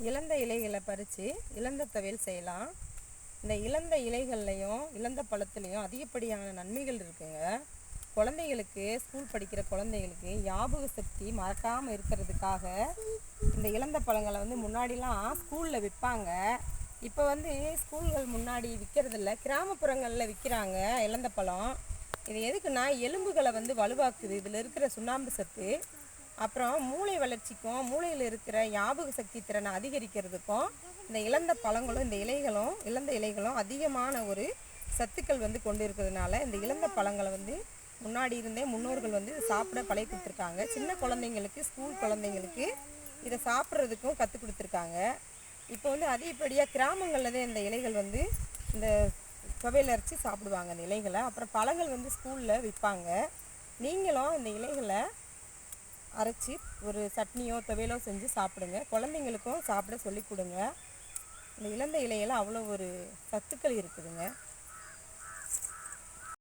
இழந்த இலைகளை பறித்து இழந்த துவையல் செய்யலாம். இந்த இழந்த இலைகள்லையும் இழந்த பழத்துலேயும் அதிகப்படியான நன்மைகள் இருக்குங்க. குழந்தைகளுக்கு, ஸ்கூல் படிக்கிற குழந்தைகளுக்கு ஞாபக சக்தி மறக்காமல் இருக்கிறதுக்காக இந்த இழந்த பழங்களை முன்னாடிலாம் ஸ்கூலில் விற்பாங்க. இப்போ ஸ்கூல்கள் முன்னாடி விற்கிறதில்ல, கிராமப்புறங்களில் விற்கிறாங்க இழந்த பழம். இது எதுக்குன்னா எலும்புகளை வலுவாக்குது. இதில் இருக்கிற சுண்ணாம்பு சத்து, அப்புறம் மூளை வளர்ச்சிக்கும் மூளையில் இருக்கிற ஞாபக சக்தி திறனை அதிகரிக்கிறதுக்கும் இந்த இழந்த பழங்களும் இழந்த இலைகளும் அதிகமான ஒரு சத்துக்கள் கொண்டு இருக்கிறதுனால இந்த இழந்த பழங்களை முன்னாடி இருந்தே முன்னோர்கள் சாப்பிட பழகி கொடுத்துருக்காங்க. சின்ன குழந்தைங்களுக்கு, ஸ்கூல் குழந்தைங்களுக்கு இதை சாப்பிட்றதுக்கும் கற்றுக் கொடுத்துருக்காங்க. இப்போ அதிகப்படியாக கிராமங்களில் தான் இந்த இலைகள் இந்த துவையல் அரைச்சி சாப்பிடுவாங்க. இந்த இலைகளை அப்புறம் பழங்கள் ஸ்கூலில் விற்பாங்க. நீங்களும் இந்த இலைகளை அரைச்சி ஒரு சட்னியோ துவையலோ செஞ்சு சாப்பிடுங்க. குழந்தைங்களுக்கும் சாப்பிட சொல்லி கொடுங்க. இந்த இழந்த இலையில் அவ்வளோ ஒரு சத்துக்கள் இருக்குதுங்க.